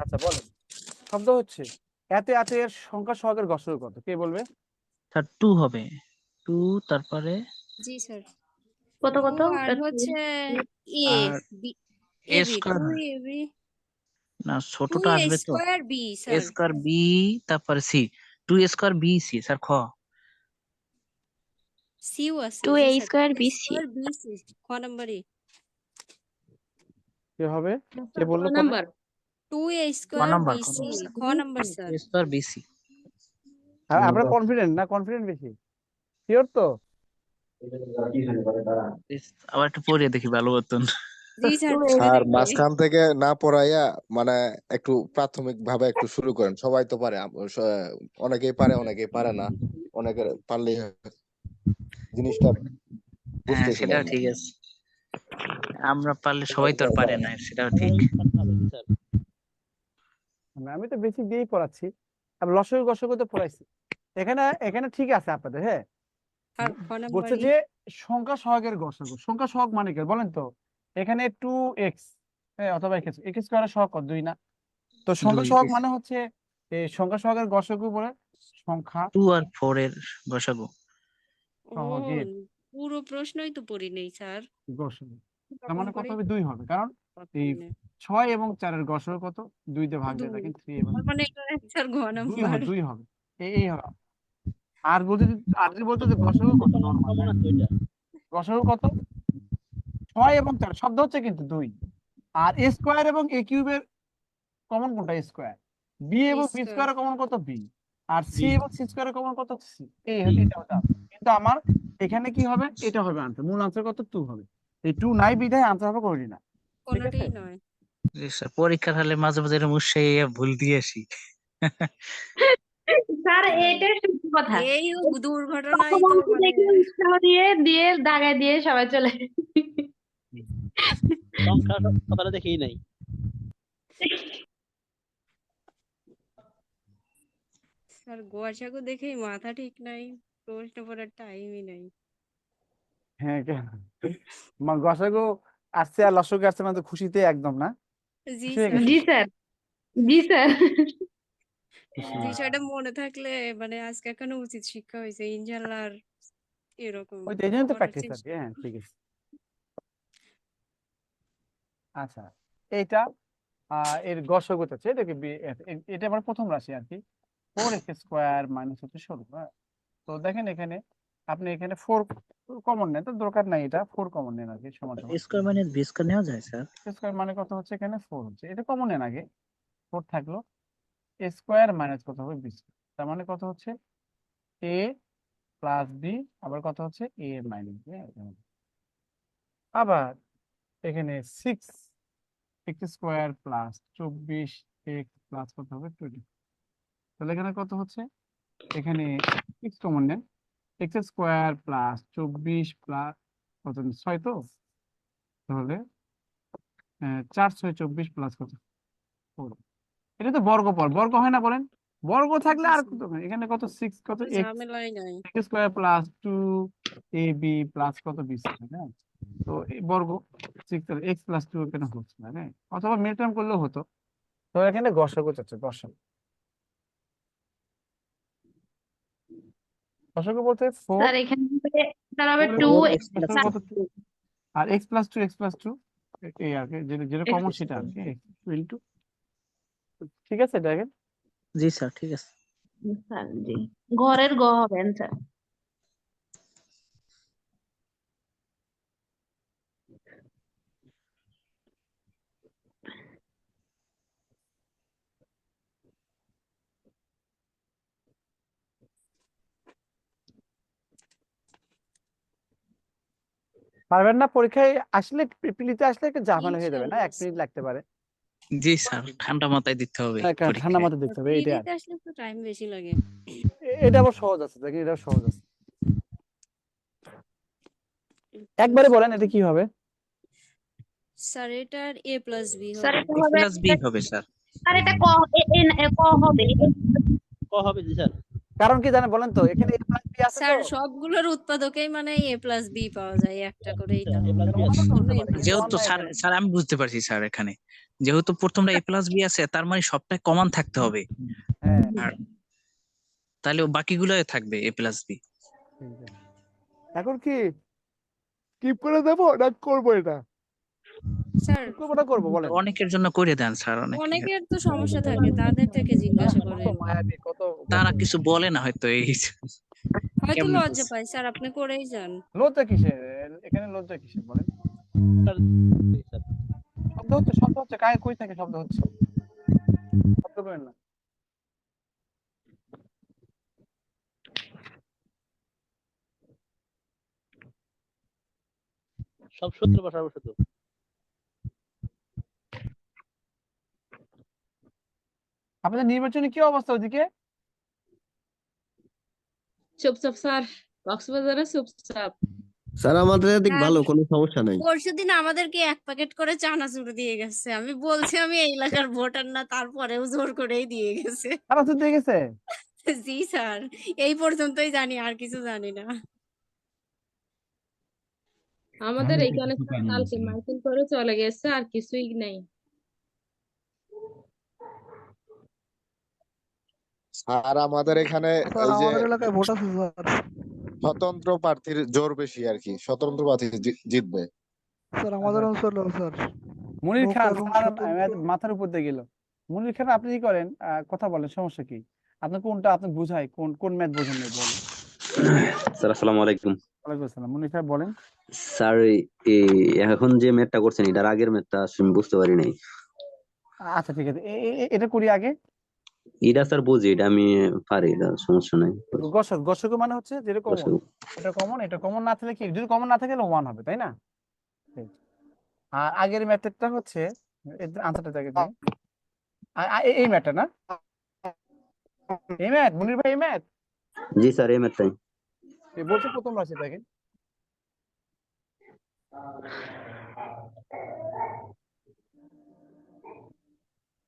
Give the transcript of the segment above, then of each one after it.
আচ্ছা বলেন, শব্দ হচ্ছে এত এত এর সংখ্যা সহগের গসল কত, কে বলবে? স্যার 2 হবে। 2 তারপরে জি স্যার। কত 2 আর হচ্ছে এ আর b a a b square 2 a b না 2 ছোটটা এ আসবে তো square b a sir. Square b তারপরে c 2 square b c sir খ সিও আছে। 2 জি a sir square 2 b c square b c ক নাম্বারে কে হবে? কে ক বললো কবে? নাম্বার 2 এ ক স্কয়ার নাম্বার বি সি খ নাম্বার স্যার। এ স্কয়ার বি সি আপনারা কনফিডেন্ট না কনফিডেন্ট বেশি? শিওর তো? আবার একটু পড়িয়ে দেখি ভালো মতন। জি স্যার 2a পড়ে স্যার দেখি। মাঝখান থেকে না পড়াইয়া মানে একটু প্রাথমিক ভাবে একটু শুরু করেন, সবাই তো পারে, অনেকেই পারে অনেকেই পারে না, অনেকের পারলে জিনিসটা হ্যাঁ বুঝতেছি না সেটাও আমরা। ঠিক আছে, আমরা পারলে সবাই তো আর পারে না, সেটাও ঠিক। আমি তো বেশি দিয়েই পড়াচ্ছি, আর লসগু গসগু তো পড়াইছি। এখানে এখানে ঠিক আছে আপনাদের, হ্যাঁ। আর খ বলছে নাম্বারে যে সংখ্যা সহগের গসগু, সংখ্যা সহগ মানে কি বলেন তো? এখানে 2x, হ্যাঁ, অথবা x x স্কয়ারের সহগ কত? 2 না? তো সংখ্যা 2 সহগ মানে হচ্ছে এই সংখ্যা সহগের গসগু বলে সংখ্যা 2 আর 4 এর গসাগু। ও সহগের পুরো প্রশ্নই তো পড়ি নেই স্যার। গসগু। তার তখন মানে কত করে হবে? 2 হবে, কারণ কত এই মানে 6 এবং 4 এর গসগু কত? 2 দিয়ে ভাগ 2 দিয়ে দেখেন 3 এবং তার মানে এটার অ্যান্সার ঘ 2 নাম্বার। হবে, 2 হবে। এই হবে। আর বলতে আর যদি বলতে যে গসগু কত নরমাল, হ্যাঁ, গসগু কত? 6 এবং 4 শব্দ হচ্ছে কিন্তু 2। আর এ স্কয়ার এবং এ কিউবের কমন কোনটা? এ স্কয়ার। বি এ এবং বি স্কয়ার স্কয়ারের কমন কত? বি। আর সি এবং সি স্কয়ারের কমন কত? সি। এটা হতে হবে। কিন্তু আমার এখানে কি হবে? এটা হবে আনসার, মূল আনসার কত? 2 হবে। এই 2 নাই বিধায় আনসার হবে করি না, ঠিক আছে? কোনটাই নয়। জি স্যার, পরীক্ষার হলে মাঝে মাঝে এরকম উৎসাহী ভুল দিয়ে আসি। স্যার স্যার এটা সত্যি কথা। এই দুর্ঘটনাই তো রকমাংশ মানে দেখে উৎসাহ দিয়ে দিয়ে দাগায় দিয়ে সবাই চলে সংখ্যা কথাটা দেখেই নাই। স্যার গোয়াসাগো দেখেই মাথা ঠিক নাই, প্রশ্ন পড়ার টাইমই নাই। হ্যাঁ, গসাগু আসছে আর লসগু আসছে মানে তো খুশিতে একদম, না? জি খুশি হয়ে স্যার। গেছে। জি স্যার, জি স্যার। খুশি। বিষয়টা মনে থাকলে মানে আজকে এখনো উচিত শিক্ষা হয়েছে ইনশাল্লাহ। আর এরকম ওই তো এই জন্য তো করার প্র্যাকটিস চেষ্টা। আছে, হ্যাঁ, ঠিক আছে। আচ্ছা, এইটা এর গসগু আছে, এটাকে এটা আমার প্রথম রাশি আর কি। 4x স্কয়ার মাইনাস হচ্ছে 16, হ্যাঁ। তো দেখেন এখানে আপনি এখানে 4 কমন নেন, তো দরকার নাই, এটা 4 কমন নেন আর কি, সমান সমান। স্কয়ার মানে বি স্কয়ার নেওয়া যায় স্যার? স্কয়ার মানে কত হচ্ছে? এখানে 4 হচ্ছে, এটা কমন নেন আগে। 4 থাকলো, এ স্কয়ার মাইনাস কত হবে? B square. তার মানে কত হচ্ছে? এ প্লাস বি, আবার কত হচ্ছে? এ মাইনাস বি। আবার এখানে 6 x square plus 24 x plus কত হবে? 20। তাহলে এখানে কত হচ্ছে? এখানে 6 কমন নেন, এক্স স্কয়ার প্লাস 24 প্লাস কত? 6 তো, তাহলে 4 6 24 প্লাস কত? 4। এটা তো বর্গফল, বর্গ হয় না বলেন? বর্গ থাকলে জি আর স্যার, কত হয়? এখানে কত? 6 কত? তো এক্স ঝামেলাই নাই। Square plus 2 a b plus কত? বি স্কয়ার, হ্যাঁ। তো এই বর্গ 6, তাহলে এক্স প্লাস 2 এখানে হচ্ছে না, হ্যাঁ, অথবা মিড টার্ম করলেও হতো। তো এখানে গসাগু চাচ্ছে, গসাগু। গসাগু বলতে 4, স্যার এখানে থেকে স্যার হবে 4 টু এবং 4x প্লাস কত? 2 আর এক্স প্লাস 2, এক্স প্লাস 2, এই আর কি, যেটা যেটা কমন সেটা আর কি, ইনটু। ঠিক আছে দেখেন। জি স্যার ঠিক আছে। স্যার জি, ঘরের গ হবে স্যার। পারবেন না? পরীক্ষায় আসলে পিলিতে আসলে একটা ঝামেলা হয়ে যাবে, না? ইনশাল্লাহ 1 মিনিট লাগতে পারে। জি স্যার, ঠান্ডা মাথায় দিতে হবে ঠান্ডা পরীক্ষায়। মাথায় দেখতে হবে, এটা আর পিজিতে আসলে তো টাইম বেশি লাগে। এটা আবার সহজ আছে, দেখেন এটা সহজ আছে। একবারে বলেন এটা কি হবে? স্যার এটার এ প্লাস বি স্যার হবে। এটা এ হবে, প্লাস বি হবে স্যার। স্যার এটা ক ক হবে। ক হবে জি স্যার। কারণ কি জানেন বলেন তো? এখানে a প্লাস b আছে তো, স্যার সবগুলোর উৎপাদকেই মানে এ প্লাস বি পাওয়া যায়, একটা করেই স্যার, তো। এ প্লাস বি অন্য আছে। তো এই হতে জন্য A পারে, plus কিন্তু যেহেতু অন্য স্যার এখানে। স্যার আমি বুঝতে পারছি স্যার, এখানে যেহেতু প্রথমটা a প্লাস বি আছে, তার মানে সবটাই কমন থাকতে হবে, হ্যাঁ আর তাহলে বাকিগুলোই থাকবে a প্লাস বি। ঠিক আছে। এখন কি স্কিপ করে দেবো না করবো এটা? স্যার স্কিপ করবো না করবো বলেন? অনেকের জন্য করে দেন স্যার, অনেকে অনেকের তো সমস্যা থাকে, তাদের থেকে জিজ্ঞাসা কত করেন। মায়াবী, কত তারা কিছু বলে না হয়তো এই হয়তো কেমনে লজ্জা বলছে? পায় স্যার, আপনি করেই যান। লজ্জা কিসের? এখানে লজ্জা কিসের বলেন? স্যার, শব্দ হচ্ছে কায় কই থেকে শব্দ হচ্ছে? শব্দ করেন না। সব সূত্র বা সর্বসূত্র। আপনাদের নির্বাচনে কি অবস্থা ওদিকে? চুপচাপ স্যার, কক্সবাজারে চুপচাপ। স্যার আমাদের এদিক স্যার ভালো, কোনো সমস্যা নাই। পরশুদিন আমাদেরকে 1 প্যাকেট করে চানাচুর দিয়ে গেছে। আমি বলছি আমি এই এলাকার ভোটার না, তারপরেও জোর করেই দিয়ে গেছে। তারা তো দিয়ে গেছে। জি স্যার, এই পর্যন্তই জানি, আর কিছু জানি না। আমাদের এইখানে কালকে মাইকিং করে চলে গেছে, আর কিছুই নেই। আর আমাদের এখানে স্যার ওই যে আমাদের এলাকায় ভোট আছে স্যার। স্বতন্ত্র প্রার্থীর জোর বেশি আর কি, স্বতন্ত্র প্রার্থী জিতবে। স্যার আমাদের অঞ্চলেও স্যার মনির নৌকা খান এবং স্যার স্বতন্ত্র। মাথার উপর দিয়ে গেল। মনির খান আপনি কি করেন? কথা বলেন, সমস্যা কি? আপনার কোনটা আপনি বুঝাই, কোন কোন ম্যাথ বোঝেন না বলেন। স্যার আসসালামু আলাইকুম। ওয়ালাইকুম আসসালাম। মনির সাহেব বলেন। স্যার এখন যে ম্যাথটা করছেন এটার আগের ম্যাথটা আমি বুঝতে পারি নাই। আচ্ছা ঠিক আছে, এটা করি আগে। এটা স্যার বুঝি, এটা আমি পারি, এটা সমস্যা নাই। গসক মানে হচ্ছে যেটা কমন, আসলে এটা কমন না থাকলে কি, যদি কমন না থাকে ওয়ান হবে, তাই না? ঠিক। আর আগের ম্যাথডটা হচ্ছে, আনসারটা দেখে দিই। এই ম্যাথটা না, এই ম্যাথ মনির ভাই, এই ম্যাথ জি স্যার, এই ম্যাথটাই। বলছে প্রথম রাশি দেখেন।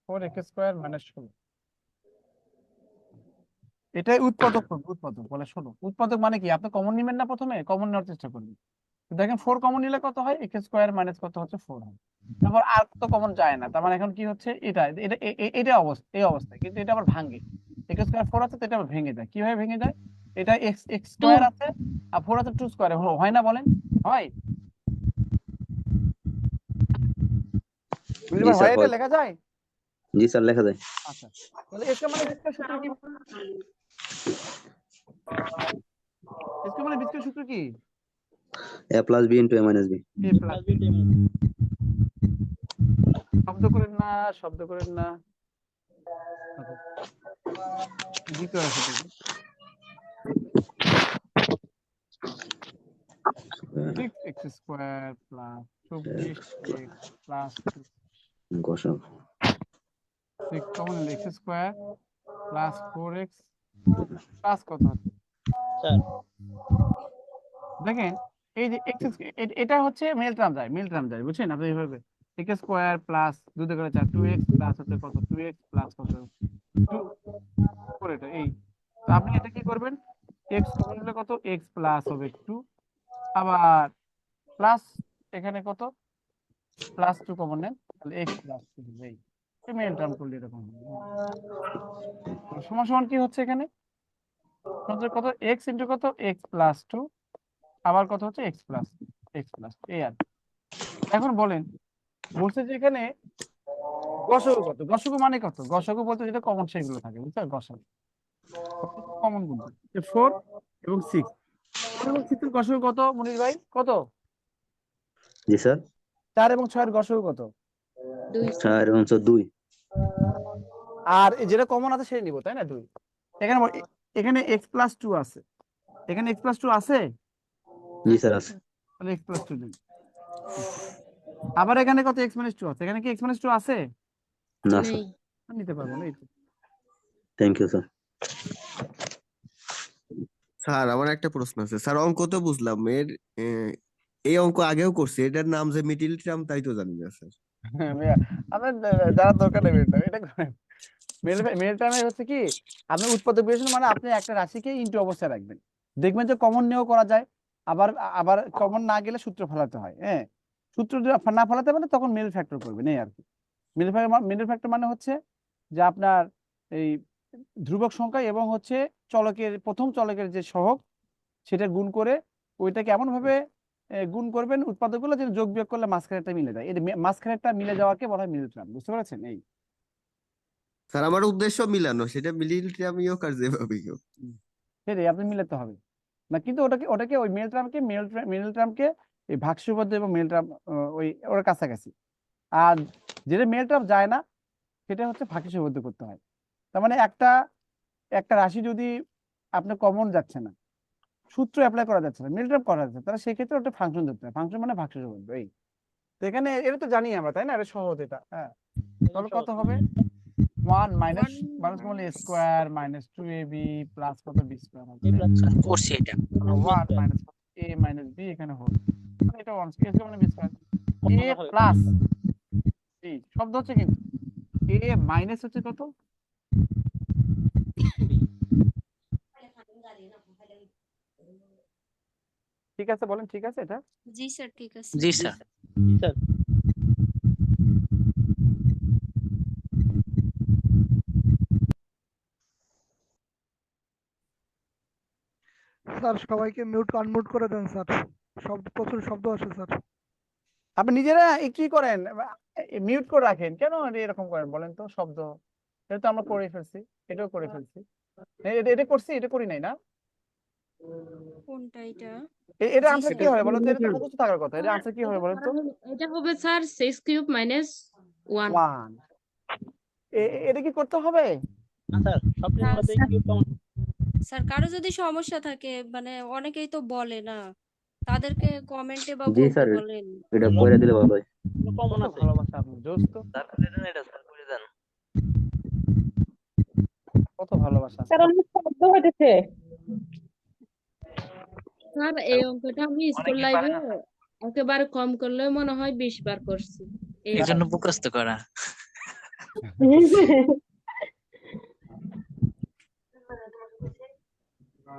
4x² - 16। এটাই উৎপাদক করবে, উৎপাদক বলে। শোনো, উৎপাদক মানে কি, আপনি কমন নিবেন না, প্রথমে কমন নেওয়ার চেষ্টা করবেন। তো দেখেন 4 কমন নিলে কত হয়, x² - কত হচ্ছে 4 হয়। তারপর আর তো কমন যায় না, তার মানে এখন কি হচ্ছে, এটা এটা এটা অবস্থা, এই অবস্থায় কিন্তু এটা আবার ভাঙে। x² 4 আছে, তো এটা আবার ভেঙে যায়। কিভাবে ভেঙে যায়? এটা x² আছে আর 4 আছে 2² হয় না বলেন? হয়? জি হয় স্যার, এটা হয়। লেখা যায়? জি স্যার, লেখা যায়। আচ্ছা, তাহলে এসকে মানে বিস্কের সূত্র কি? এসকে মানে বিস্কের সূত্র কি? a plus b into a minus b. a plus শব্দ করেন না, শব্দ করেন না। আচ্ছা, দ্বিতীয় রাশি থেকে 6x² plus 24x plus গসক 6 common হলো x² প্লাস 4x প্লাস কত হচ্ছে? স্যার দেখেন এই যে এটা হচ্ছে মিল টার্ম যায়, বুঝছেন আপনি? এইভাবে x² প্লাস 2 × 4 2x প্লাস হচ্ছে কত 2x প্লাস কত 2 করে, এটা এই। তো আপনি এটা কি করবেন, x কমন হলে কত, x প্লাস হবে 2, আবার প্লাস এখানে কত প্লাস 2 কমন নেন, তাহলে x প্লাস 2 হবে। এই মেল টার্ম করলে এরকম হবে। সমান সমান কি হচ্ছে এখানে, কত x ইন্টু কত x প্লাস 2, আবার কত হচ্ছে x প্লাস এই আর। এখন বলেন, বলছে যে এখানে গসক কত, গসক মানে কত, গসক বলতে যেটা কমন সেগুলো থাকে, বুঝছেন? গসক কমন বলতে 4 এবং 6, 4 এবং 6 এর গসক কত মনির ভাই, কত? জি স্যার, 4 এবং 6 এর গসক কত? 4 এবং 2। আর যেটা কমন আছে সেটা নিব, তাই না? 2। এখানে এখানে x প্লাস 2 আছে, এখানে x প্লাস 2 আছে, জি স্যার আছে। তাহলে x প্লাস 2 দিন। আবার এখানে কত x মাইনাস 2 আছে, এখানে কি x মাইনাস 2 আছে? না স্যার। নিতে পারবো না, এই তো। Thank you sir. স্যার আমার একটা প্রশ্ন আছে স্যার, অঙ্ক তো বুঝলাম এই অঙ্ক আগেও করছি, এটার নাম যে মিডিল টার্ম তাই তো জানি না স্যার। ভাইয়া, আপনার জানার দরকার নেই এটা, এটা মেল টার্মে হচ্ছে কি, আপনি উৎপাদক বিবেচনা মানে আপনি একটা রাশিকে ইনটু অবস্থায় রাখবেন, দেখবেন যে কমন নিয়েও করা যায়, আবার আবার কমন না গেলে সূত্র ফেলাতে হয়। হ্যাঁ, সূত্র যদি না ফেলাতে পারে তখন মেল ফ্যাক্টর করবেন, এই আর কি। মিডল ফ্যাক্টর মানে হচ্ছে যে আপনার এই ধ্রুবক সংখ্যা এবং হচ্ছে চলকের প্রথম চলকের যে সহগ সেটা গুণ করে ওইটাকে এমন ভাবে গুণ করবেন উৎপাদকগুলো যেন যোগ বিয়োগ করলে মাঝখানেরটা মিলে যায়। এটা মাঝখানেরটা মিলে যাওয়াকে বলা হয় মিডল টার্ম। বুঝতে পারছেন? এই স্যার আমার উদ্দেশ্য মিলানো, সেটা মিডিল টার্মই হোক আর যেভাবেই হোক। সেটাই আপনি মিলাতে হবে না, কিন্তু ওটাকে ওই মিডল টার্মকে এই ভাগশেষ উপপাদ্য এবং মিডল টার্ম ওই ওর কাছাকাছি। আর যেটা মিডল টার্ম যায় না সেটা হচ্ছে ভাগশেষ উপপাদ্য করতে হয়। তার মানে একটা রাশি যদি আপনার কমন যাচ্ছে না, সূত্র অ্যাপ্লাই করা যাচ্ছে না, মিডল টার্ম করা যাচ্ছে, তাহলে সেক্ষেত্রে ওটা ফাংশন ধরতে হয়। ফাংশন মানে ভাগশেষ উপপাদ্য। এই তো এখানে এটা তো জানি আমরা, তাই না? এটা সহজ এটা। হ্যাঁ, তাহলে কত হবে? 1 minus square minus 2ab plus কত b স্কোয়ার হবে। করছি এটা। 1 মাইনাস a মাইনাস b এখানে হোল, মানে এটা 1 স্কোয়ার মানে b square. a plus b শব্দ হচ্ছে কিন্তু a মাইনাস হচ্ছে কত? ঠিক আছে বলেন, ঠিক আছে এটা? জি স্যার, ঠিক আছে। জি স্যার। স্যার স্যার সবাইকে মিউট আনমিউট করে দেন স্যার, প্রচুর শব্দ আসে স্যার। আপনি নিজেরা কি করেন, মিউট করে রাখেন কেন? এরকম করেন বলেন তো? শব্দ এটা তো আমরা করে ফেলছি, এটাও করে ফেলছি। এটা করছি, এটা করি নাই না? কোনটা এটা? এটা জি আনসার কি স্যার। হবে বলো তো? এটা তো মুখস্থ থাকার কথা। এটা আনসার কি হবে বলেন তো? এটা হবে স্যার 6³ মাইনাস 1। 1 এটা কি করতে হবে? না স্যার সব না, নিয়ম স্যার। কি কমন? স্যার কারো যদি সমস্যা থাকে, মানে অনেকেই তো বলে না, তাদেরকে কমেন্টে বা জি বলতে স্যার, বলেন। এটা করে দিলে ভালো হয়। কমন কত আছে ভালোবাসা আপনার, দোস্ত, কত ভালোবাসা। স্যার অনেক শব্দ হইতেছে। স্যার এই অঙ্কটা আমি স্কুল লাইফে একেবারে কম করলে মনে হয় 20 বার করছি। এই জন্য মুখস্থ করা।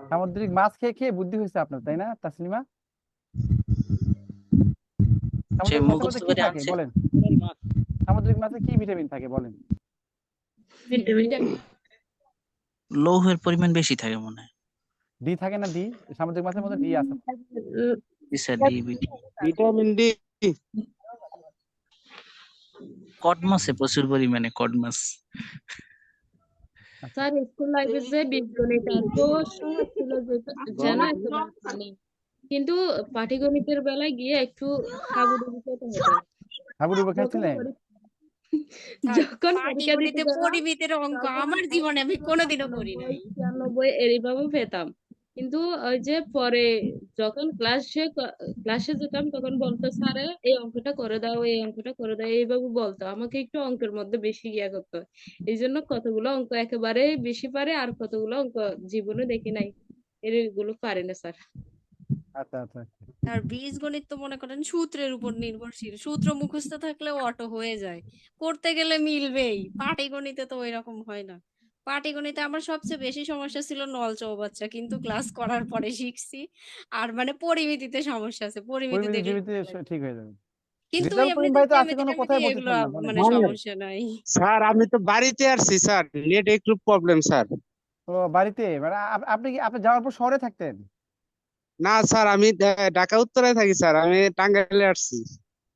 সামুদ্রিক মাছ খেয়ে খেয়ে বুদ্ধি হয়েছে আপনার, তাই না তাসলিমা? সে সামুদ্রিক মাছের মধ্যে মুখস্থ কি করে থাকে আনছে। বলেন? মাছ সামুদ্রিক মাছে কি ভিটামিন থাকে বলেন? লৌহের পরিমাণ বেশি থাকে মনে হয়। ডি থাকে না? ডি সামুদ্রিক মাছের মধ্যে ডি আছে। জি স্যার, ভিটামিন ডি। কড মাছে প্রচুর পরিমাণে কড মাছ। স্যার স্কুল লাইফে যে বীজগণিত এত সহজ ছিল যে যেন একেবারে পানি, কিন্তু পাটিগণিতের বেলায় গিয়ে একটু হাবুডুবু খেতে হতো। হাবুডুবু যখন খেয়েছিলেন? পরীক্ষা- স্যার, যখন পরীক্ষা দিতে পাটিগণিতে যাবো পরিমিতির অঙ্ক তখন আমার জীবনে আমি কোনোদিনও করি 90, নাই। 96 এইভাবে পেতাম। কিন্তু ওই যে পরে যখন ক্লাসে যেতাম তখন বলতো স্যারে এই অঙ্কটা করে দাও, এই অঙ্কটা করে দাও, এইভাবে বলতো। আমাকে একটু অঙ্কের মধ্যে বেশি ইয়া করতো, এই জন্য কতগুলো অঙ্ক একেবারে বেশি পারে, আর কতগুলো অঙ্ক জীবনে দেখি নাই, এগুলো পারে না স্যার। আচ্ছা আচ্ছা। আর বীজগণিত তো মনে করেন সূত্রের উপর নির্ভরশীল, সূত্র মুখস্থ থাকলেও অটো হয়ে যায়, করতে গেলে মিলবেই। পাটিগণিতে তো ওই রকম হয় না। পাটিগণিতে আমার সবচেয়ে বেশি সমস্যা ছিল নল চৌবাচ্চা, কিন্তু ক্লাস করার পরে শিখছি। আর মানে পরিমিতিতে সমস্যা আছে, পরিমিতি পরিমিতি দেখলে জিমিতি ঠিক হয়ে যাবে। কিন্তু রেজাল্ট করিম এমনিতে ভাই তো আজকে জ্যামিতি কোনো ট্যামিতি কথাই এগুলো বলতেছেন না, বলেন। মানে সমস্যা নাই। স্যার আমি তো বাড়িতে আসছি স্যার, নেট একটু প্রবলেম স্যার। ও বাড়িতে, মানে আপনি কি আপনি যাওয়ার পর শহরে থাকতেন? না স্যার, আমি ঢাকা উত্তরায় থাকি স্যার, আমি টাঙ্গাইলে আসছি।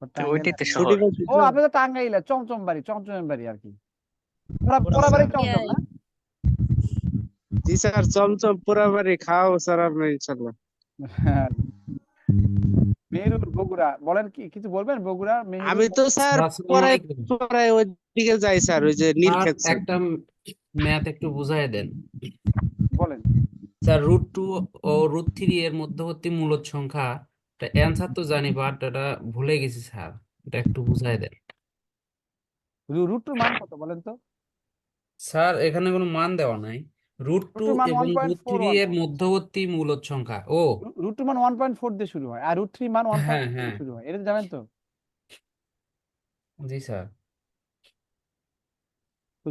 ও তো ওইটাই তো টাঙ্গাইলে। শহর। ও আপনি তো টাঙ্গাইলে চমচম বাড়ি আর কি। পোড়া বাড়ি চমচম না? জি স্যার, চমচম পুরাবাড়ি খাওয়াবো স্যার আপনি ইনশাল্লাহ। মেহেরুর বগুড়া, বলেন কি কিছু বলবেন? বগুড়া মেহেরুর আমি তো স্যার পড়ায় পড়ায় ওই দিকে যাই স্যার, ওই যে নীলক্ষেত স্যার। একটা ম্যাথ একটু বুঝাই দেন বলেন। স্যার। √2 ও √3 এর মধ্যবর্তী মূলদ সংখ্যা, এটা অ্যান্সার তো জানি বাট এটা ভুলে গেছি স্যার, এটা একটু বুঝাই দেন রুট টুর মান কত বলেন তো? স্যার। এখানে কোনো মান দেওয়া নাই। √2 রুট টুর মান এবং √3 1.41, এর মধ্যবর্তী মূলদ সংখ্যা। ও রুট টুর মান 1.4 দিয়ে শুরু হয়, আর √3 মান 1.3 হ্যাঁ দিয়ে হ্যাঁ, শুরু হয়, এটা জানেন তো? জি স্যার। তো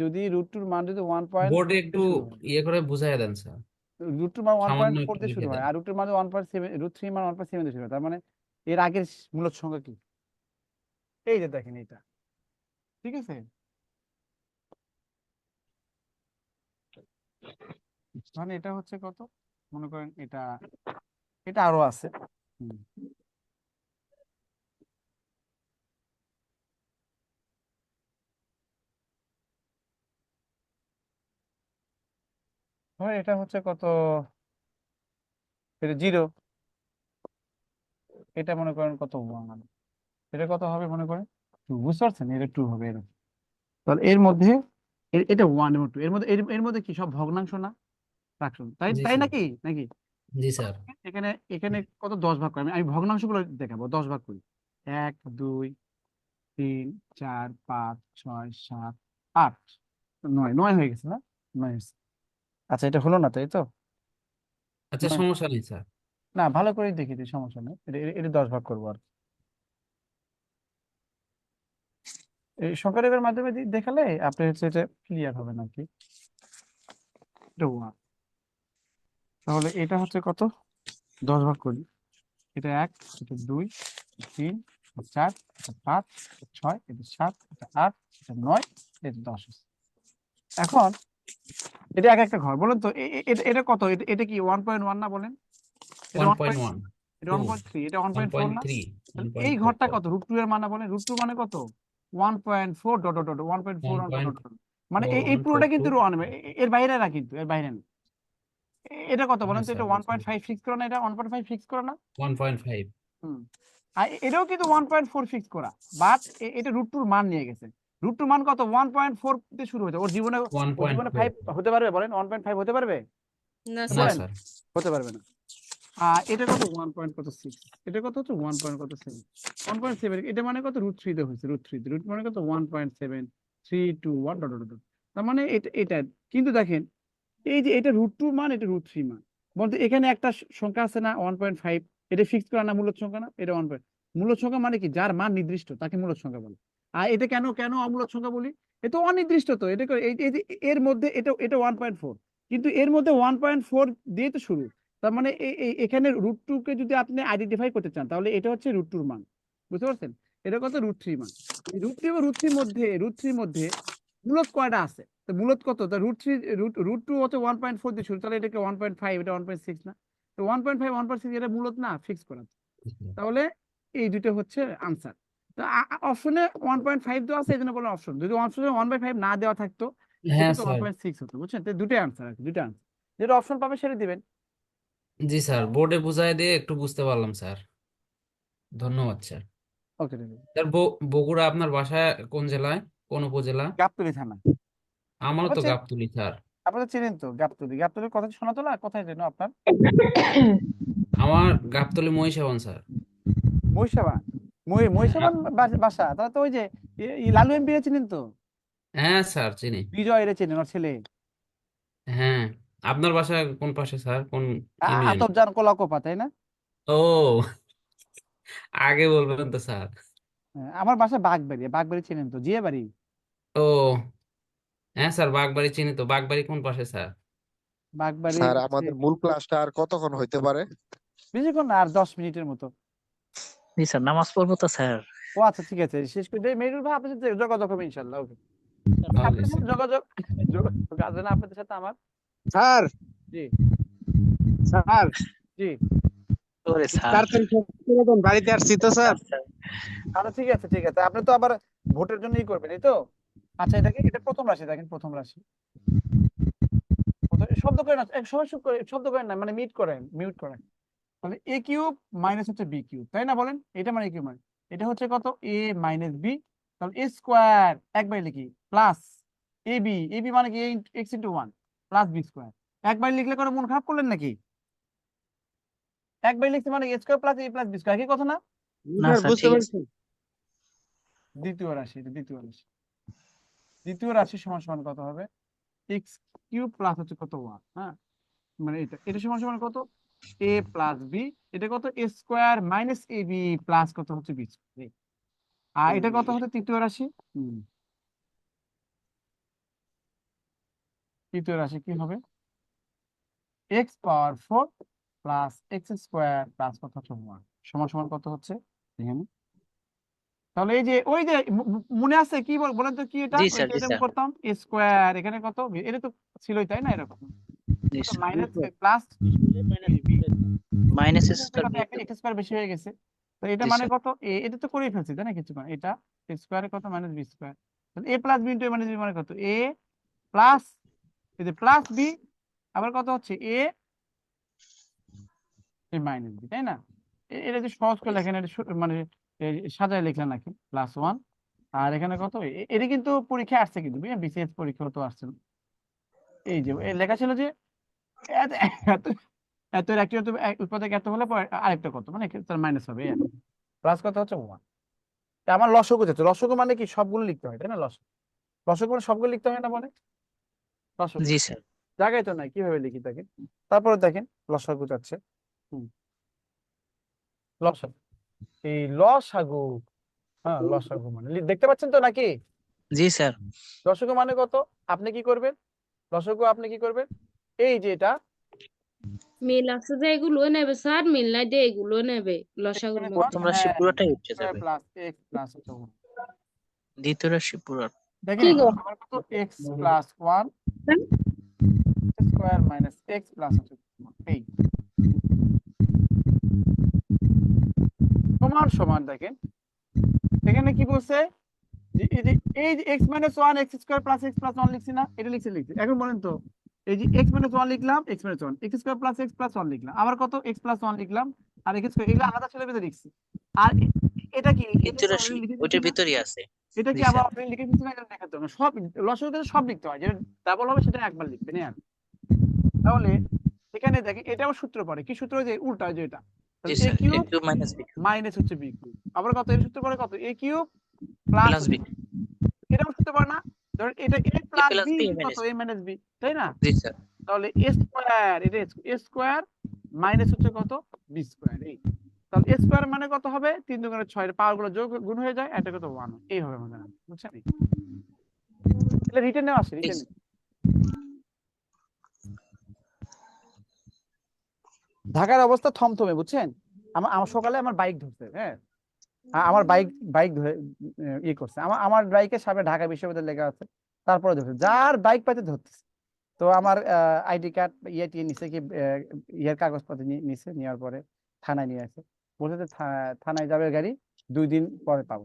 যদি √2 মান যদি 1.4 বোর্ডে দিয়ে একটু শুরু হয়, ইয়ে করে বুঝাই দেন স্যার, √2 মান সামান্য 1.4 একটু দিয়ে লিখে শুরু হয়, দেন। আর √2 মান 1.7, √3 মান 1.7 দিয়ে শুরু হয়। তার মানে এর আগের মূলদ সংখ্যা কি? এই যে দেখেন এটা, ঠিক আছে? মানে এটা হচ্ছে কত, মনে করেন এটা এটা আরো আছে। হুম। ধরেন এটা হচ্ছে কত, এটা 0, এটা মনে করেন কত 1, এটা কত হবে মনে করেন 2, বুঝতে পারছেন? এটা 2 হবে এরকম। তাহলে এর মধ্যে এটা 1 এবং 2 এর মধ্যে এর মধ্যে কি সব ভগ্নাংশ না ফ্রাকশন, তাই জি তাই স্যার। নাকি নাকি? জি স্যার। এখানে এখানে কত 10 ভাগ করি, আমি ভগ্নাংশগুলো দেখাবো। 10 ভাগ করি, 1 2 3 4 5 6 7 8 9, 9 হয়ে গেছে না? 9 হয়েছে। আচ্ছা এটা হলো না, তাই তো? আচ্ছা, 9, সমস্যা নেই স্যার। না ভালো করে দেখি দিই, সমস্যা নেই, এটা 10 ভাগ করবো আর কি। এই সংখ্যাটির মাধ্যমে দেখালে আপনি হচ্ছে এটা ক্লিয়ার হবে না কি। এটা 1, তাহলে এটা হচ্ছে কত, 10 ভাগ করি, এটা 1, এটা 2, 3, 4, এটা 5, এটা 6, এটা 7, এটা 8, এটা 9, এটা 10। এখন এটা এক একটা ঘর, বলেন তো এটা কত, এটা কি 1.1 না বলেন? এটা 1. 1.1, এটা 2, 1.3, এটা 1.4 না? 1.3, তাহলে এই 1.4, ঘরটা কত, √2 এর মান না বলেন? √2 মানে কত, 1.4 dot dot dot 1.4 dot dot, মানে এই পুরোটা কিন্তু 1.4142, রোয়ান, এর বাইরে না, কিন্তু এর বাইরে না। এটা কত বলেন হ্যাঁ তো, স্যার এটা বুঝতে 1.5 ফিক্স করে না? এটা 1.5 ফিক্স করে না? 1.5, হুম। আর এটাও কিন্তু 1.4 ফিক্স করা, বাট এটা √2 মান নিয়ে গেছে। √2 মান কত, 1.4 দিয়ে শুরু হয়েছে। ওর জীবনে 1.4। 5 হতে পারবে বলেন? 1.5 হতে পারবে? না না স্যার। বলেন, স্যার। হতে পারবে না। এটা কত, 1.6, এটা কত হচ্ছে 1.7, 1.7, এটা মানে কত, √3 তে হয়েছে, √3 তে, √3 মানে কত, 1.7 3 2 1 ডট ডট ডট। তার মানে এটা কিন্তু দেখেন, এই যে এটা √2 মান, এটা √3 মান, বলতে এখানে একটা সংখ্যা আছে না 1.5, এটা ফিক্স করা না, মূলদ সংখ্যা না? এটা 1. মূলদ সংখ্যা মানে কি, যার মান নির্দিষ্ট তাকে মূলদ সংখ্যা বলে। আর এটা কেন কেন অমূলদ সংখ্যা বলি? এটা অনির্দিষ্ট, তো এটা এই যে এর মধ্যে এটা 1.4, কিন্তু এর মধ্যে 1.4 দিয়ে তো শুরু। তার মানে এখানে √2 কে যদি আপনি আইডেন্টিফাই করতে চান, তাহলে এটা হচ্ছে √2 মান, বুঝতে পারছেন? এটা কত, √3 মান। √3 এবং √3 মধ্যে মূলদ কয়টা আছে? তো মূলত কত, তা √2 হচ্ছে 1.4 দিয়ে শুরু, তাহলে এটাকে 1.5, এটা 1.6 না? তো 1.5 1.6 এটা মূলত না, ফিক্স করা। তাহলে এই দুটো হচ্ছে আনসার। তো অপশনে 1.5 দেওয়া আছে, এই জন্য বললাম অপশন। যদি অপশনে 1/5 না দেওয়া থাকতো, হ্যাঁ সেক্ষেত্রে স্যার। 1.6 হতো, বুঝছেন? তো দুটোই আনসার আর কি, দুটো আনসার, যেটা অপশন পাবে সেটা দিবেন। জি স্যার, বোর্ডে বুঝাই দিয়ে একটু বুঝতে পারলাম স্যার। ধন্যবাদ স্যার। ওকে, স্যার, বগুড়া আপনার বাসায় কোন জেলায়, কোন উপজেলা? গাবতলী থানা। আমারও আবার তো গাবতলী স্যার। আপনারা চেনেন তো গাবতলীর কথা শোনা তোলা কোথায় যেন আপনার? আমার গাবতলী মহিষাবন স্যার। মহিষাবান, হ্যাঁ মহিষাবান বাসা, তাহলে তো ওই যে লালু এমপি চিনেন তো? হ্যাঁ স্যার, চিনি। বিজয় এর চেনেন, ওর ছেলে। হ্যাঁ। আপনার বাসা কোন পাশে স্যার, কোন ইউনিয়নে? আতপ জান কোলাকোপা, তাই না? ও, আগে বলবেন তো স্যার। হ্যাঁ, আমার বাসা বাগবাড়ি, বাগবাড়ি চেনেন তো, জিয়া বাড়ি। ও হ্যাঁ স্যার, বাগবাড়ি চিনি তো। বাগবাড়ি কোন পাশে স্যার? বাগবাড়ি স্যার হচ্ছে, আমাদের মূল ক্লাসটা আর কতক্ষণ হইতে পারে? বেশিক্ষণ না, আর 10 মিনিটের মতো। জি স্যার, নামাজ পড়বো তো স্যার। ও আচ্ছা, ঠিক আছে, শেষ করে দেই। মেহরুল ভাই, আপনার সাথে যোগাযোগ হবে ইনশাল্লাহ। ওকে, ওকে আপনার সাথে স্যার। যোগাযোগ আছে না আপনাদের সাথে আমার? স্যার জি স্যার জি। ওরে স্যার। তাড়াতাড়ি শেষ করে দেন, বাড়িতে আসছি তো স্যার। আচ্ছা। আচ্ছা ঠিক আছে, ঠিক আছে, আপনি তো আবার ভোটের জন্যই করবেন, এই তো? আচ্ছা, এটা প্রথম রাশি, দেখেন প্রথম রাশি। শব্দ করেন না, সবাই শব্দ করেন না, মানে মিউট করেন। তাহলে এ কিউব মাইনাস হচ্ছে বি কিউব, তাই না? বলেন, এটা মানে কিউব, মানে এটা হচ্ছে কত, এ মাইনাস বি। তাহলে এ স্কোয়ার একবার লিখি, প্লাস এ বি মানে কি, x into 1 plus b square. একবার লিখলে করে মন খারাপ করলেন নাকি? একবার লিখছি মানে এ স্কোয়ার প্লাস এ প্লাস বি স্কোয়ার, কি কথা না? না স্যার স্যার, বুঝতে ঠিক আছে। পারছি। দ্বিতীয় রাশি, এটা দ্বিতীয় রাশি। দ্বিতীয় রাশি সমান সমান কত হবে, এক্স কিউব প্লাস হচ্ছে কত 1, হ্যাঁ, মানে এটা এটা সমান সমান কত, এ প্লাস বি। এটা কত, a square minus a b plus কত হচ্ছে বি স্কোয়ার। আর এটা কত হচ্ছে তৃতীয় রাশি। তৃতীয় রাশি কি হবে, এক্স পাওয়ার 4 প্লাস এক্স স্কোয়ার প্লাস কত হচ্ছে 1 সমান সমান কত হচ্ছে এখানে, তাহলে এই যে ওই যে মনে আছে কি বলেন তো কি এটা জি ওই স্যার, যে জি এটা স্যার, করতাম স্কোয়ার এখানে কত এটা তো ছিলই তাই না এরকম জি sir. Minus plus minus square কত একটা এক্স স্কোয়ার বেশি হয়ে গেছে তো এটা জি মানে স্যার। কত এটা তো করেই ফেলছি তাই না কিছু না এটা স্কোয়ারে কত minus b square a plus b into minus b মানে কত এ প্লাস এই যে প্লাস বি আবার কত হচ্ছে এ মাইনাস বি তাই না এটা যে সহজ করে লেখেন এটা মানে সাজায় লেখলেন নাকি +1 আর এখানে কত এটা কিন্তু পরীক্ষায় আসছে কিন্তু বিসিএস পরীক্ষা তো আসছে এই যে লেখা ছিল যে এত এত এত একটি উৎপাদক এত হলে পরে আরেকটা কত মানে তার মাইনাস হবে প্লাস কত হচ্ছে 1 আমার লসগু যাচ্ছে লসগু মানে কি সবগুলো লিখতে হয় তাই না লসগু মানে সবগুলো লিখতে হয় না বলে লসগু জি স্যার। জায়গায় তো নাই কিভাবে লিখি দেখেন তারপরে দেখেন লসগু যাচ্ছে লসগু এই লসাগু হ্যাঁ লসাগু মানে দেখতে পাচ্ছেন তো নাকি জি স্যার। লসাগু মানে কত আপনি কি করবেন লসাগু আপনি কি করবেন এই যে এটা মিল আছে যে এগুলো নেবে স্যার, মিল নাই যে এগুলো নেবে লসাগুর মধ্যে। প্রথম রাশি পুরোটাই উঠে যাবে, প্লাস এক্স প্লাস হচ্ছে 1 দ্বিতীয় রাশি পুরো। দেখেন কি গো? আমার কত x plus 1 square minus x plus হচ্ছে 1 এই সমান সমান দেখেন এখানে কি বলছে যে এই যে x - 1 x square plus x plus 1 লিখছি না এটা লিখছি এখন বলেন তো এই যে x - 1 লিখলাম x - 1 x square plus x plus 1 লিখলাম আবার কত x প্লাস 1 লিখলাম আর x স্কয়ার এগুলো আলাদা ছেলে বেঁধে লিখছি আর এটা কি দ্বিতীয় রাশি ওইটার ভিতরেই আছে। এটা কি জি আবার স্যার। আপনি লিখে দিচ্ছেন এটা দেখাতে হবে সব লসাগুতে সব লিখতে হয় যেটা ডাবল হবে সেটা একবার লিখবেন আর তাহলে এখানে দেখেন এটাও সূত্র পড়ে কি সূত্র যে উল্টা যে এটা জি a sir, a cube cube minus b cube minus হচ্ছে b কিউব আবার কত এর সূত্র পড়ে কত a cube plus plus b। এটাও সূত্র পড়ে না ধরেন এটা a a plus plus b b কত মাইনাস a মাইনাস b তাই না জি স্যার। তাহলে a স্কয়ার এটা a স্কয়ার মাইনাস হচ্ছে কত b স্কয়ার এই তাহলে a স্কয়ার মানে কত হবে 3 × 6 এর পাওয়ার গুলো যোগ গুণ হয়ে যায় এটা কত 1 এই হবে আমাদের বুঝছেন এটা রিটেন নেওয়া আছে রিটেন ঢাকার অবস্থা থমথমে বুঝছেন আমার সকালে আমার বাইক ধরছে হ্যাঁ আমার বাইক ধরে ইয়ে করছে আমার বাইকের সামনে ঢাকা বিশ্ববিদ্যালয় লেখা আছে তারপরে ধরছে যার বাইক পাইতে ধরতেছে তো আমার আইডি কার্ড টিয়ে নিছে কি ইয়ের কাগজপত্র নিছে নেওয়ার পরে থানায় নিয়ে আসে বলছে যে থানায় যাবে গাড়ি 2 দিন পরে পাবো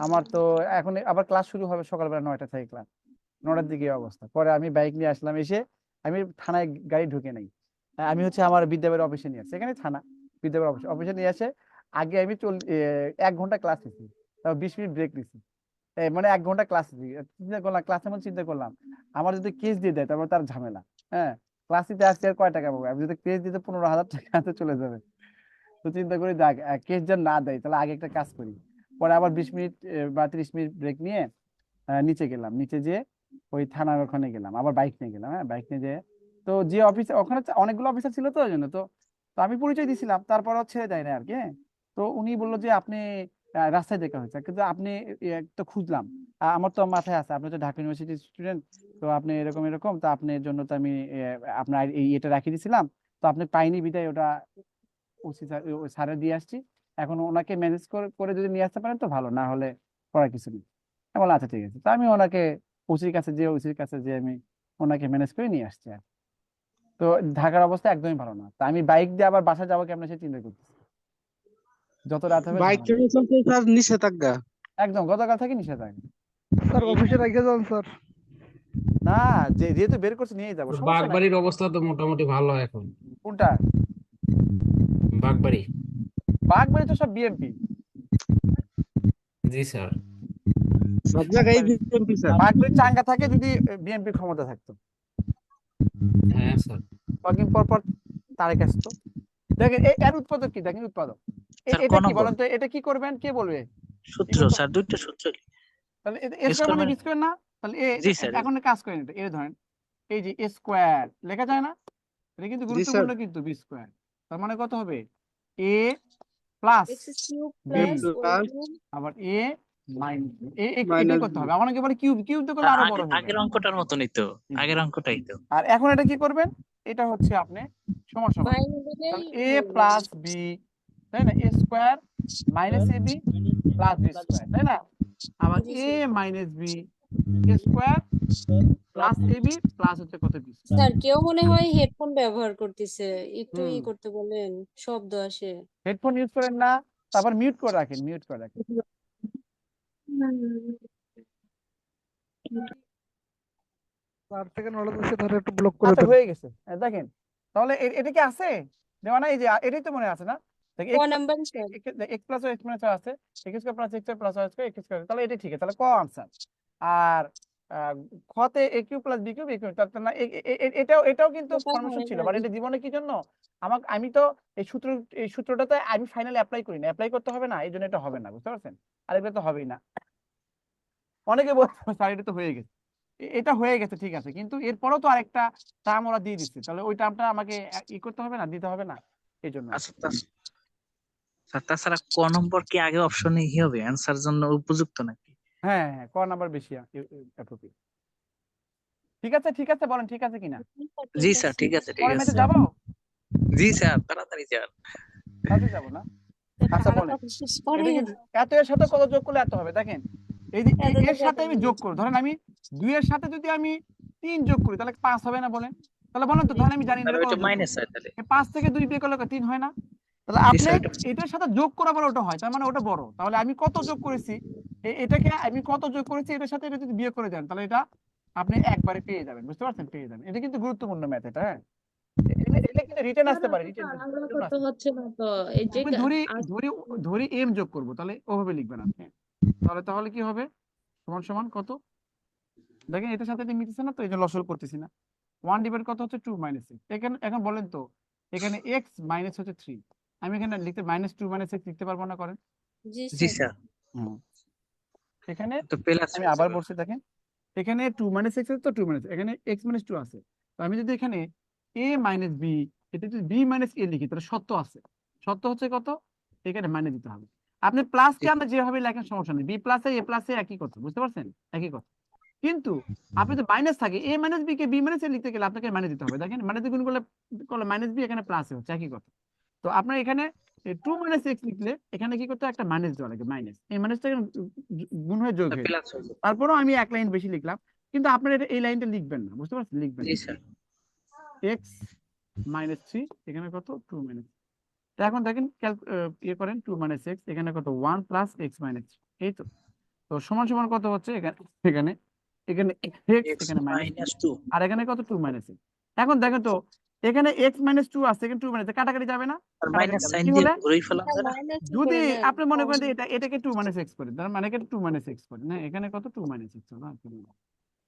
আমার তো এখন আবার ক্লাস শুরু হবে সকালবেলা 9টা থেকে ক্লাস 9টার দিকে অবস্থা পরে আমি বাইক নিয়ে আসলাম এসে আমি থানায় গাড়ি ঢুকে নাই আমি হচ্ছে আমার বিদ্যালয়ের অফিসে নিয়ে আসছি এখানে থানা বিদ্যালয়ের অফিসে নিয়ে আসে আগে আমি 1 ঘন্টা ক্লাস নিছি 20 মিনিট ব্রেক নিছি মানে 1 ঘন্টা ক্লাস নিছি চিন্তা করলাম ক্লাসে মধ্যে চিন্তা করলাম আমার যদি কেস দিয়ে দেয় তারপর তার ঝামেলা হ্যাঁ ক্লাস নিতে আসছি আর কয় টাকা পাবো আমি যদি কেস দিতে 15,000 টাকা হাতে চলে যাবে তো চিন্তা করি দেখ কেস যেন না দেয় তাহলে আগে একটা কাজ করি পরে আবার 20 মিনিট বা 30 মিনিট ব্রেক নিয়ে নিচে গেলাম নিচে যেয়ে ওই থানার ওখানে গেলাম আবার বাইক নিয়ে গেলাম হ্যাঁ বাইক নিয়ে যেয়ে তো যে অফিসে ওখানে অনেকগুলো অফিসার ছিল তো ওই জন্য তো আমি পরিচয় দিছিলাম তারপরও ছেড়ে দেয় না আর কি হ্যাঁ তো উনি বললো যে আপনি রাস্তায় দেখা হয়েছে কিন্তু আপনি তো খুঁজলাম আমার তো মাথায় আছে আপনি তো ঢাকা ইউনিভার্সিটির স্টুডেন্ট তো আপনি এরকম এরকম তো আপনার জন্য তো আমি আপনার এটা রাখিয়ে দিয়েছিলাম তো আপনি পাইনি বিদায় ওটা ওসি স্যারে দিয়ে আসছি এখন ওনাকে ম্যানেজ করে যদি নিয়ে আসতে পারেন তো ভালো না হলে করার কিছু নেই আমি বললাম আচ্ছা ঠিক আছে তো আমি ওনাকে ওসির কাছে যে আমি ওনাকে ম্যানেজ করে নিয়ে আসছি আর তো ঢাকার অবস্থা একদমই ভালো না তা আমি বাইক দিয়ে আবার বাসা যাবো কেমন সে চিন্তা করতেছি যত রাত হবে বাইক চলাচল স্যার নিষেধাজ্ঞা একদম গতকাল থেকে নিষেধাজ্ঞা স্যার অফিসে রেখে যান স্যার না যেহেতু বের করছে নিয়ে যাবো সমস্যা নাই বাগবাড়ির অবস্থা তো মোটামুটি ভালো এখন। কোনটা বাগবাড়ি। বাগবাড়ি তো সব বিএমপি জি স্যার। সব জায়গায় বিএনপি স্যার। বাগবাড়ি চাঙ্গা থাকে যদি বিএমপি ক্ষমতা থাকতো হ্যাঁ স্যার। কয়েকদিন পর পর তারেক আসতো দেখেন এর উৎপাদক কি দেখেন উৎপাদক স্যার এটা কোন কি বলেন তো এটা কি করবেন কে বলবে সূত্র স্যার দুইটা সূত্র তাহলে এ স্কয়ার মানে স্কয়ার না তাহলে জি স্যার। এখন কাজ করেন এটা এই ধরেন এই যে স্কয়ার লেখা যায় না এটা কিন্তু গুরুত্বপূর্ণ কিন্তু বি স্কয়ার তার মানে কত হবে a plus x cube b plus y cube আবার a মাইনাস এটা করতে হবে আমাকে বলে কিউব তো করলে আরো বড় হবে আগের অঙ্কটার মতনই তো, আগের অঙ্কটাই তো। আর এখন এটা কি করবেন এটা হচ্ছে আপনি সমান বাইরে দিলেই a প্লাস b তাই না a square minus a b plus b square, তাই না? আবার জি a sir. Minus b square plus a b plus হচ্ছে কত বি স্কোয়ার। স্যার কেউ মনে হয় হেডফোন ব্যবহার করতেছে, একটু হুম, করতে বলেন, শব্দ আসে। হেডফোন ইউজ করেন না, তারপর মিউট করে রাখেন, মিউট করে রাখেন। তার থেকে নলেজ আছে, তারা একটু ব্লক করে আচ্ছা দেন। হয়ে গেছে, দেখেন তাহলে এটা কি আছে দেওয়া না? এই যে এটাই তো মনে আছে না? ক number sir? X plus x minus আছে, x square plus x plus y square x square, তাহলে এটা ঠিক আছে, তাহলে ক আনসার। আর খতে a q plus b q b q, তার না এটাও কিন্তু ওটা ফর্মেশন হয় ছিল, নাই। বাট এটা জীবনে কি জন্য আমি তো এই সূত্রটাতে আমি ফাইনালি অ্যাপ্লাই করি না, অ্যাপ্লাই করতে হবে না, এই জন্য এটা হবে না, বুঝতে পারছেন? আর এটা তো হবেই না। অনেকে বলছে স্যার এটা তো হয়ে গেছে, এটা হয়ে গেছে ঠিক আছে, কিন্তু এরপরও তো আরেকটা টার্ম ওরা দিয়ে দিচ্ছে, তাহলে ওই টার্মটা আমাকে করতে হবে না, দিতে হবে না, এই জন্য। আচ্ছা স্যার, তাছাড়া ক নম্বর কি আগে অপশনে হবে অ্যান্সার জন্য উপযুক্ত নাকি? হ্যাঁ হ্যাঁ, ক নাম্বার বেশি অ্যাপ্রোপ্রিয়েট। ঠিক আছে, ঠিক আছে, বলেন ঠিক আছে কিনা। জি স্যার, ঠিক আছে ঠিক পরে আছে। ম্যাচে যাবো, জি স্যার, তাড়াতাড়ি স্যার। তাড়াতাড়ি যাবো না? আচ্ছা আমার বলেন, কথা শেষ এটা করেন। কিন্তু এত এর সাথে কত যোগ করলে এত হবে, দেখেন এই যে এত এর থেকে সাথে এত আমি যোগ করি, ধরেন আমি 2 এর সাথে যদি আমি 3 যোগ করি তাহলে 5 হবে না? বলেন, তাহলে বলেন তো, তাহলে আমি জানি না তাহলে এটা কত ওইটা যোগ মাইনাস করবো। হয় তাহলে। 5 থেকে 2 বিয়োগ করলে 3 হয় না? তাহলে জি আপনি স্যার, এটা এটার সাথে যোগ করা পরে ওটা হয়, তার মানে ওটা বড়, তাহলে আমি কত যোগ করেছি, এটাকে আমি কত যোগ করেছি এটার সাথে এটা যদি বিয়োগ করে দেন তাহলে এটা আপনি একবারে পেয়ে যাবেন, বুঝতে পারছেন? পেয়ে যাবেন, এটা কিন্তু গুরুত্বপূর্ণ ম্যাথ এটা। হ্যাঁ, এটা কিন্তু রিটেন স্যার আসতে পারে, এত রিটেন তাড়াহুড়ো আসতে করতে পারে। হচ্ছে না তো, এই যে আমি ধরি আজ ধরি ধরি এম যোগ করব, তাহলে ওভাবে লিখবেন আপনি, তাহলে কি হবে, সমান সমান কত, দেখেন এটার সাথে এটা মিলছে না, তো এই জন্য লসল করতেছি না। 1 ডিভাইড কত হচ্ছে 2 মাইনাস 6, এখন বলেন তো, এখানে x মাইনাস হচ্ছে 3, আমি এখানে লিখতে -2 - x লিখতে পারবো না? করেন। জি জি স্যার। স্যার, হুম, এখানে তো প্লাস আমি হয়ে আবার যাবে। বলছি, দেখেন এখানে 2 - x আছে, তো 2 - এখানে x - 2 আছে, তো আমি যদি এখানে a - b, এটা যদি b - a লিখি তাহলে সত্য আছে, সত্য হচ্ছে কত, এখানে মাইনাস দিতে হবে। আপনি প্লাস কে আমরা যেভাবে লেখেন সমস্যা নেই, b প্লাসে a প্লাসে একই কথা, বুঝতে পারছেন? একই কথা, কিন্তু আপনি তো মাইনাস থাকে a - b K b - a লিখতে গেলে আপনাকে মাইনাস দিতে হবে, দেখেন মাইনাস গুণ করলে করলে -b, এখানে প্লাস হচ্ছে, একই কথা। তো আপনার এখানে 2 - x লিখলে এখানে কি করতে হয়, একটা মাইনাস দেওয়া লাগে, মাইনাস, এই মাইনাসটা গুণ হয়ে যোগ হয়ে যায়। প্লাস হয়ে যাবে। তারপরেও আমি এক লাইন বেশি লিখলাম, কিন্তু আপনার এই লাইনটা লিখবেন না, বুঝতে পারছেন? লিখবেন জি স্যার, x - 3, এখানে কত 2 - তো এখন দেখেন ইয়ে করেন, 2 - x, এখানে কত 1 প্লাস x - 3, এই তো। তো সমান সমান কত হচ্ছে, এখানে এখানে এখানে x, এক্স এখানে -2, মাইনাস 2 আর এখানে কত 2 - x। এখন দেখেন তো, এখানে x - 2 আছে, এখানে 2 - কাটাকাটি যাবে না? আর কাটাকাটি মাইনাস যাবে, সাইন কি দিয়ে হলে ঘুরেই ফেলা স্যার যায় না? মাইনাস কি যদি করে নেন? আপনি মনে করেন যে এটাকে 2 - x করেন, তার মানে এখানে 2 - x করেন, হ্যাঁ, এখানে কত 2 - x হবে,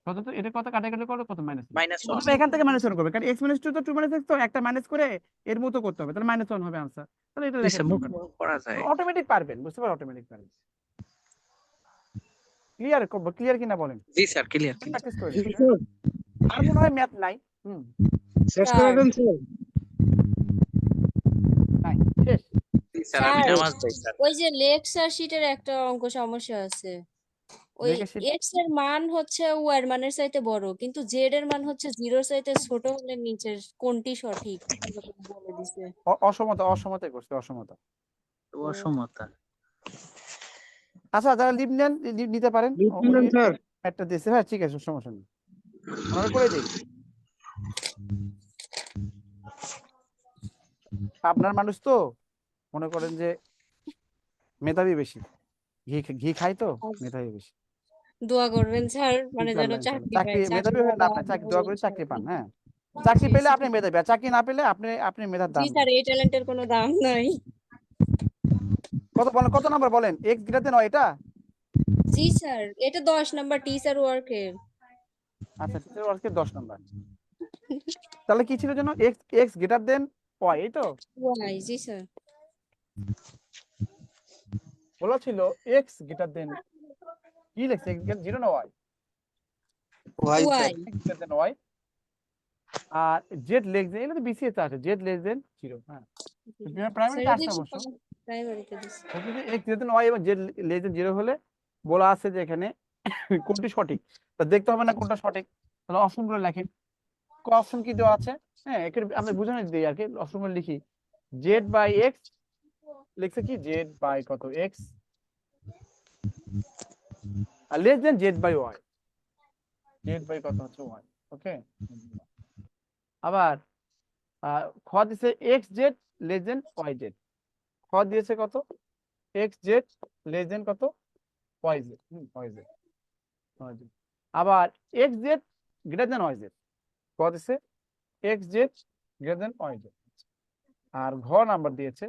কত, তো এটা কত কাটাকাটি করলে কত মাইনাস, মাইনাস 1। অথবা এখান থেকে মাইনাস 1 করবে, কারণ x - 2 তো 2 - x, তো একটা মাইনাস করে এর মতো করতে হবে, তাহলে -1 হবে आंसर, তাহলে এটা জি লেখার স্যার, মুখ দরকার নেই, করা যায়। অটোমেটিক পারবেন, বুঝতে পারবেন? অটোমেটিক পারবেন। ক্লিয়ার, ক্লিয়ার কিনা বলেন, জি স্যার, ক্লিয়ার। প্র্যাকটিস করে জি দেখেন। স্যার, আর মনে হয় ম্যাথ নাই, শেষ করে স্যার দেন স্যার। নাই, শেষ। জি স্যার, আমি স্যার নামাজ যাই স্যার। ওই যে লেকচার শিটের একটা অঙ্ক সমস্যা আছে, ওই দেখে শীত, এক্স এর মান হচ্ছে ওয়াই এর মানের চাইতে বড়, কিন্তু জেড এর মান হচ্ছে 0 চাইতে ছোট হলে নিচের কোনটি সঠিক এরকম বলে দিছে। অসমতা, অসমতাই করছে, অসমতা। অসমতা। আচ্ছা, যারা লিভ নেন, লিভ নিতে পারেন, ওই লিখলেন স্যার। একটা দিয়েছে, হ্যাঁ ঠিক আছে, সমস্যা নেই, ওনারা করে দিই। আপনার মানুষ তো মনে করেন যে মেধাবী বেশি, ঘি খাই তো, মেধাবী বেশি। দোয়া করবেন স্যার, মানে যেন ইনশাআল্লাহ, চাকরি ইনশাআল্লাহ, পাই, চাকরি চাকরি মেধাবী হয়ে লাভ নাই, চাকরি দোয়া করে চাকরি পান, হ্যাঁ, চাকরি পেলে আপনি মেধাবী, আর চাকরি না পেলে আপনি মেধার জি দাম স্যার, নেই। এই ট্যালেন্টের কোনো দাম নাই। কত বলেন, কত নাম্বার বলেন, x গ্রেটার দেন এটা? জি স্যার, এটা 10 নাম্বার টিচার ওয়ার্কের। আচ্ছা, টিচার ওয়ার্কের 10 নাম্বার, তাহলে কি ছিল যেন, x গ্রেটার দেন y, এই তো ওয়াই, জি স্যার। বলা ছিল x গ্রেটার দেন, কি লিখছে, x গ্রেটার 0 না y? Y sir. Y, x greater than y, আর z লেস দেন, এটা তো বিসিএস তে আছে, z লেস দেন 0, হ্যাঁ, স্যার প্রাইমারিতে এটা আসছে দিয়েছে অবশ্য। প্রাইমারিতে দিছে। বলছে যে x গ্রেটার দেন y এবং z লেস দেন 0 হলে বলা আছে যে এখানে কোনটি সঠিক, তা দেখতে হবে না কোনটা সঠিক, তাহলে অপশনগুলো লেখেন, ক অপশন কি দেওয়া আছে, হ্যাঁ, একে আমরা বুঝানো দিই আর কি, অপশনগুলো লিখি, z বাই x লিখছে কি জেড বাই কত এক্স আর less than z by y, z by কত হচ্ছে ওয়াই। ওকে, আবার খ দিছে x z less than y z, খ দিয়েছে কত এক্স জেড লেস দেন কত ওয়াই জেড, ওয়াই জেড, আবার x z greater than y z, ক দিছে x z greater than y z. আর ঘ নাম্বার দিয়েছে,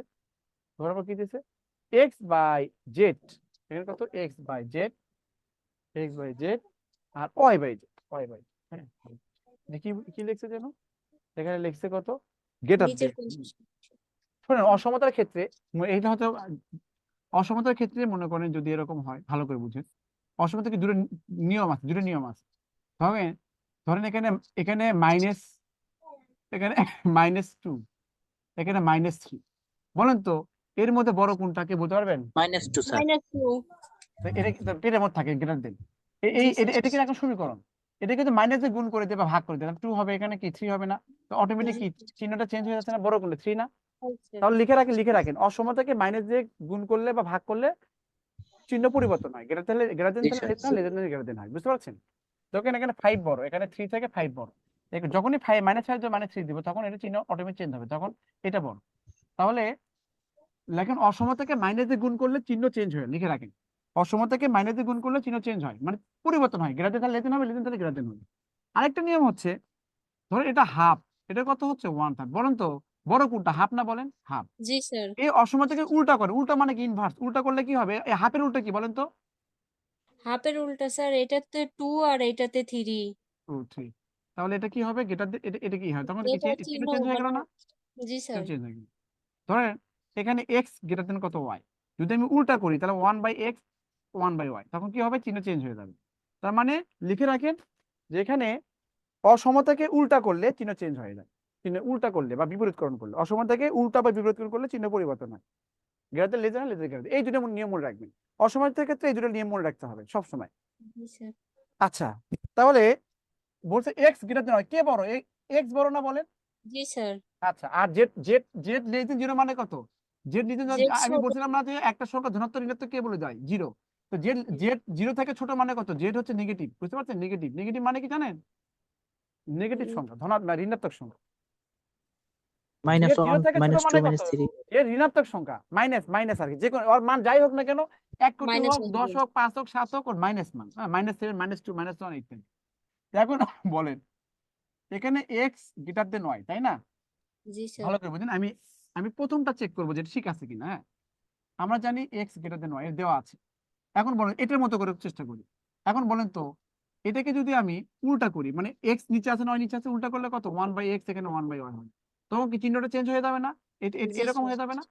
ঘ নাম্বার কি দিয়েছে এক্স বাই জেড, এখানে কত x by z, x by z আর y by z, y by, হ্যাঁ কি কি লিখছে যেন এখানে লিখছে কত গ্রেটার নিচের দেন। কোন শুনেন অসমতার ক্ষেত্রে এইটা হয়তো অসমতার ক্ষেত্রে মনে করেন যদি এরকম হয় ভালো করে বুঝেন, অসমতার কি দুটো নিয়ম আছে, দুটো নিয়ম আছে। ধরেন ধরেন এখানে এখানে মাইনাস, এখানে -2, এখানে -3, বলেন তো এর মধ্যে বড় কোনটাকে বলতে পারবেন? -2 স্যার। -2 তো এটা এটার মধ্যে থাকে গ্রেটার দেন, এই এটা কিন্তু একটা সমীকরণ, এটা কিন্তু মাইনাস দিয়ে গুণ করে দিয়ে বা ভাগ করে দিলাম 2 হবে, এখানে কি 3 হবে না? তো অটোমেটিক কি চিহ্নটা চেঞ্জ হয়ে যাচ্ছে না, বড় করলে 3 না? তাহলে লিখে রাখেন অসমতাকে মাইনাস দিয়ে গুণ করলে বা ভাগ করলে চিহ্ন পরিবর্তন হয়, গ্রেটার দেন জি তাহলে sir. Less than greater than হয়, বুঝতে পারছেন? যখন এখানে 5 বড়, এখানে 3 থেকে 5 বড়, যখনই -5 দিয়ে -3 দিব তখন এটা চিহ্ন অটোমেটিক চেঞ্জ হবে, তখন এটা বড়। তাহলে লেখেন অসমতাকে মাইনাস দিয়ে গুণ করলে চিহ্ন চেঞ্জ হয়, লিখে রাখেন অসমতাকে মাইনাস দিয়ে গুণ করলে চিহ্ন চেঞ্জ হয়, মানে পরিবর্তন হয়, গ্রেটার দেন লেস দেন হবে, লেস দেন তাহলে গ্রেটার দেন হবে। আরেকটা নিয়ম হচ্ছে ধরুন এটা হাফ, এটা কত হচ্ছে 1/3, বলেন তো বড় কোনটা, হাফ না বলেন? হাফ। জি স্যার। এই অসমতাকে উল্টা করে, উল্টা মানে কি ইনভার্স, উল্টা করলে কি হবে, এই হাফের উল্টা কি বলেন তো? হাফের উল্টা স্যার, এটাতে 2 আর এটাতে 3। 2 3, তাহলে এটা কি হবে গ্রেটার দেন, এটা কি হয় তখন কি এটা চিহ্ন চিহ্ন চেঞ্জ হয়ে গেল মানে না? জি স্যার। চেঞ্জ হয়ে গেল। ধরেন এখানে এক্স গ্রেটার দেন কত ওয়াই, যদি আমি উল্টা করি তাহলে 1/x 1/y, তখন কি হবে চিহ্ন চেঞ্জ হয়ে যাবে। তার মানে লিখে রাখেন যে এখানে অসমতাকে উল্টা করলে চিহ্ন চেঞ্জ হয়ে যায়, চিহ্ন উল্টা করলে বা বিপরীতকরণ করলে, অসমতাকে উল্টা বা বিপরীতকরণ করলে চিহ্ন পরিবর্তন হয়, গ্রেটার লেজার লেজার গ্রেটার, এই দুটো নিয়ম মনে রাখবেন। অসমতার ক্ষেত্রে এই দুটো নিয়ম মনে রাখতে হবে সব সময়। জি স্যার। আচ্ছা তাহলে বলছে এক্স গ্রেটার দেন হয়, কে বড় এক্স বড় না বলেন? জি স্যার। আচ্ছা আর z z z less than 0 মানে কত? জেড লেস দেন, জেড আমি ছোট। বলছিলাম না যে একটা সংখ্যা ধনাত্মক ঋণাত্মক কে বলে যায় 0, তো জেড জেড 0 থেকে ছোট মানে কত? জেড হচ্ছে নেগেটিভ, বুঝতে পারছেন? নেগেটিভ, নেগেটিভ মানে কি জানেন? নেগেটিভ সংখ্যা, ধনাত্মক ঋণাত্মক সংখ্যা। জেড 0 -1 থেকে ছোট মানে কত? -2 -3 এর ঋণাত্মক সংখ্যা, মাইনাস আর কি, যে কোনো ওর মান যাই হোক না কেন, 1 কোটি মাইনাস হোক 10 হোক 5 হোক 7 হোক, ওর মাইনাস মান, হ্যাঁ -7 -2 -1 ইত্যাদি। এখন বলেন এখানে এক্স গ্রেটার দেন ওয়াই, তাই না? জি স্যার। ভালো করে বুঝেন, আমি আমি প্রথমটা চেক করবো যেটা ঠিক আছে কিনা। হ্যাঁ আমরা জানি এক্স গ্রেটার দেন ওয়াই দেওয়া আছে, এখন বলেন এটার মতো করে চেষ্টা করি। এখন বলেন তো এটাকে যদি আমি উল্টা করি, মানে এক্স নিচে আছে নয় নিচে আছে, উল্টা করলে কত 1/x, এখানে 1/y হয়, তখন কি চিহ্নটা চেঞ্জ হয়ে যাবে না? জি এরকম স্যার। হয়ে যাবে না?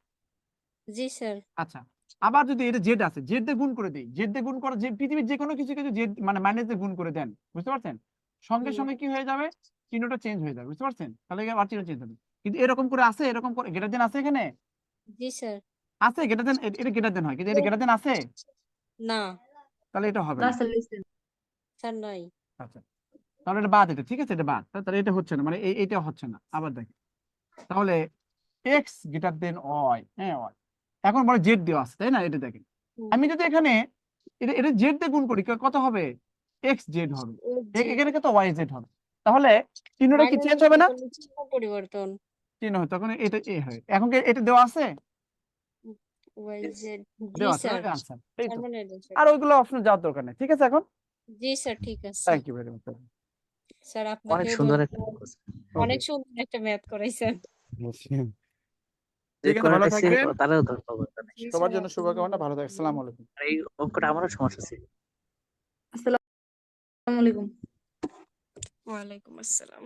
জি স্যার। আচ্ছা আবার যদি এটা জেড আছে, জেড দিয়ে গুণ করে দিই, জেড দিয়ে গুণ করা, যে পৃথিবীর যে কোনো কিছুকে জেড মানে মাইনাস দিয়ে গুণ করে দেন, বুঝতে পারছেন? সঙ্গে সঙ্গে কি হয়ে যাবে, চিহ্নটা চেঞ্জ হয়ে যাবে, বুঝতে পারছেন? তাহলে আবার চিহ্ন চেঞ্জ হবে, কিন্তু এরকম করে আছে, এরকম করে গ্রেটার দেন আছে এখানে, জি স্যার। আছে গ্রেটার দেন, এটা গ্রেটার দেন হয়, কিন্তু এটা গ্রেটার দেন আছে, না তাহলে এটা হবে না। স্যার, নাই। আচ্ছা তাহলে এটা বাদ, এটা ঠিক আছে, এটা বাদ, তাহলে এটা হচ্ছে না, মানে এইটা হচ্ছে না। আবার দেখি তাহলে এক্স গ্রেটার দেন ওয়াই, হ্যাঁ ওয়াই, এখন বলে জেড দেওয়া আছে তাই না, এটা দেখেন আমি যদি এখানে এটা জেড দিয়ে গুণ করি কত হবে, এক্স জেড হবে, এখানে কত ওয়াই জেড হবে, তাহলে চিহ্নটা কি চেঞ্জ হবে না? চিহ্ন পরিবর্তন। চিহ্ন হয়, তখন এটা এ হয়, এখন কি এটা দেওয়া আছে? Y Z. জি দেওয়া আছে, স্যার। আনসার এই তো, মানে এটা, স্যার। আর ওইগুলো অপশন যাওয়ার দরকার নেই, ঠিক আছে? এখন জি স্যার, ঠিক আছে। Thank you very much. Sir অনেক আপনাকেও সুন্দর একটা ধন্যবাদ। অনেক সুন্দর একটা ম্যাথ করাইছেন। যে ঠিক আছে, ভালো করাইছে থাকবেন, তারও ধন্যবাদ জানাই। জি সবার স্যার, জন্য আপনিও শুভকামনা, ভালো ভালো থাকবেন, থাকবেন। আসসালামু আলাইকুম। আর এই অঙ্কটা আমারও সমস্যা ছিল। আসসালামু আলাইকুম। ওয়ালাইকুম আসসালাম।